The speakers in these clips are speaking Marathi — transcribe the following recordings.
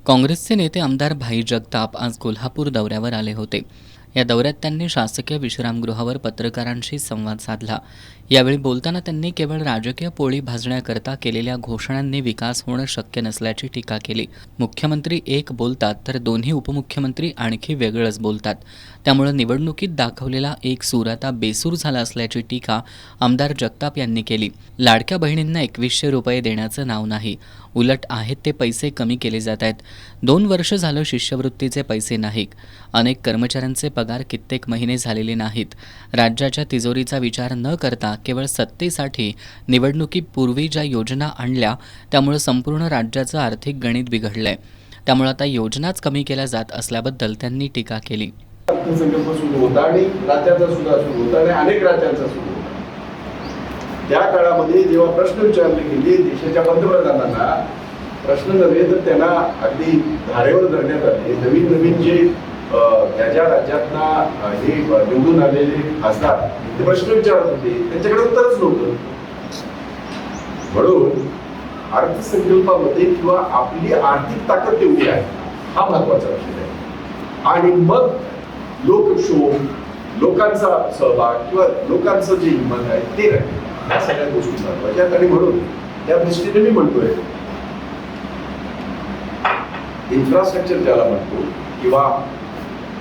काँग्रेसचे नेते आमदार भाई जगताप आज कोल्हापूर दौऱ्यावर आले होते। या दौऱ्यात त्यांनी शासकीय विश्रामगृहावर पत्रकारांशी संवाद साधला। यावेळी बोलताना त्यांनी केवळ राजकीय पोळी भाजण्याकरता केलेल्या घोषणांनी विकास होणं शक्य नसल्याची टीका केली। मुख्यमंत्री एक बोलतात तर दोन्ही उपमुख्यमंत्री आणखी वेगळंच बोलतात, त्यामुळे निवडणुकीत दाखवलेला एक सूर आता बेसूर झाला असल्याची टीका आमदार जगताप यांनी केली। लाडक्या बहिणींना 2100 रुपये देण्याचं नाव नाही, उलट आहेत ते पैसे कमी केले जात आहेत। 2 वर्ष झालं शिष्यवृत्तीचे पैसे नाहीत। अनेक कर्मचाऱ्यांचे पगार कित्येक महिने झालेले नाहीत। राज्याच्या तिजोरीचा विचार न करता केवळ सत्तेसाठी निवडणुकीपूर्वी ज्या योजना आणल्या त्यामुळे संपूर्ण राज्याचं आर्थिक गणित बिघडलंय। त्यामुळे आता योजनाच कमी केल्या जात असल्याबद्दल त्यांनी टीका केली। अर्थसंकल्प सुरू होता आणि राज्याचा सुद्धा सुरू होता आणि अनेक राज्यांचा सुरू होता। त्या काळामध्ये जेव्हा प्रश्न विचारले गेले देशाच्या पंतप्रधानांना, प्रश्न नव्हे तर त्यांना अगदी धारेवर धरण्यात आले। नवीन नवीन जे ज्या राज्यातना हे निवडून आलेले खासदार ते प्रश्न विचारत होते, त्यांच्याकडे उत्तरच नव्हतं। म्हणून अर्थसंकल्पामध्ये किंवा आपली आर्थिक ताकद तेवढी आहे हा महत्वाचा विषय आहे। आणि मग लोकशोभ, लोकांचा सहभाग किंवा लोकांचं जे हिंमत आहे ते राहील, ह्या सगळ्या गोष्टी महत्वाच्या आहेत। आणि म्हणून त्या दृष्टीने मी म्हणतोय इन्फ्रास्ट्रक्चर ज्याला म्हणतो किंवा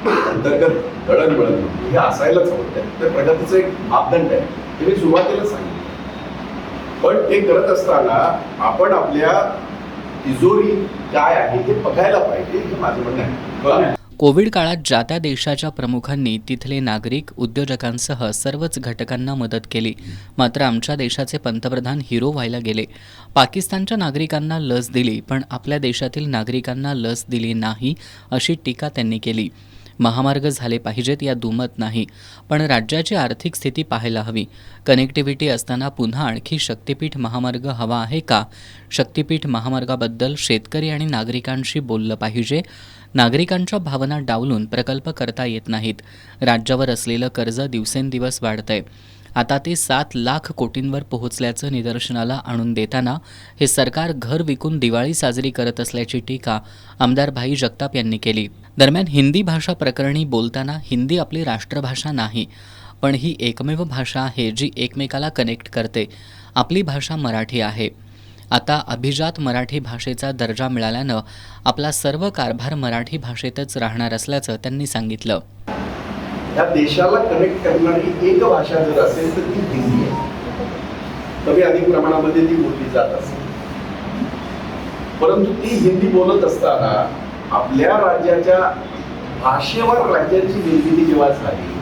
अंतर्गत दळणवळण म्हणतो हे असायलाच हवं। त्या प्रगतीचं एक मापदंड आहे, ते मी सुरुवातीला सांगितलं। पण ते करत असताना आपण आपल्या तिजोरी काय आहे हे बघायला पाहिजे, हे माझं म्हणणं आहे। कोविड काळात ज्या त्या देशाच्या प्रमुखांनी तिथले नागरिक, उद्योजकांसह सर्वच घटकांना मदत केली, मात्र आमच्या देशाचे पंतप्रधान हिरो व्हायला गेले। पाकिस्तानच्या नागरिकांना लस दिली पण आपल्या देशातील नागरिकांना लस दिली नाही, अशी टीका त्यांनी केली। महामार्ग झाले पाहिजेत या दुमत नाही, पण राज्याची आर्थिक स्थिती पाहायला हवी। कनेक्टिव्हिटी असताना पुन्हा आणखी शक्तीपीठ महामार्ग हवा आहे का? शक्तीपीठ महामार्गाबद्दल शेतकरी आणि नागरिकांशी बोललं पाहिजे। नागरिकांच्या भावना डावलून प्रकल्प करता येत नाहीत। राज्यावर असलेलं कर्ज दिवसेंदिवस वाढतंय। आता ते 7 लाख कोटींवर पोहोचल्याचं निदर्शनाला आणून देताना हे सरकार घर विकून दिवाळी साजरी करत असल्याची टीका आमदार भाई जगताप यांनी केली। दरम्यान हिंदी भाषा प्रकरणी बोलताना हिंदी आपली राष्ट्रभाषा नाही, पण ही एकमेव भाषा आहे जी एकमेकाला कनेक्ट करते। आपली भाषा मराठी आहे। आता अभिजात मराठी भाषेचा दर्जा मिळाल्यानं आपला सर्व कारभार मराठी भाषेतच राहणार असल्याचं त्यांनी सांगितलं। या देशाला कनेक्ट करणारी एक भाषा जर असेल तर ती हिंदी आहे। कमी अधिक प्रमाणामध्ये ती बोलली जात असेल, परंतु ती हिंदी बोलत असताना आपल्या राज्याच्या भाषेवर राज्याची निर्मिती जेव्हा झाली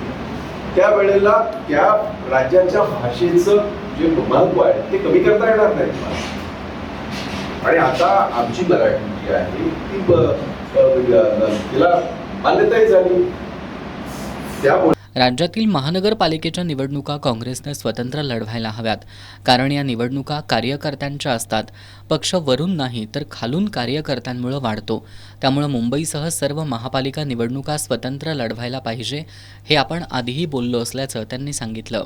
त्यावेळेला त्या राज्याच्या भाषेचं जे महत्व आहे ते कमी करता येणार नाही। आणि आता आमची मराठी जी आहे ती तिला मान्यताही झाली। राज्यातील महानगरपालिकेच्या निवडणुका काँग्रेसने स्वतंत्र लढवायला हव्यात, कारण या निवडणुका कार्यकर्त्यांच्या असतात। पक्ष वरून नाही तर खालून कार्यकर्त्यांमुळे वाढतो। त्यामुळे मुंबईसह सर्व महापालिका निवडणुका स्वतंत्र लढवायला पाहिजे, हे आपण आधीही बोललो असल्याचं त्यांनी सांगितलं।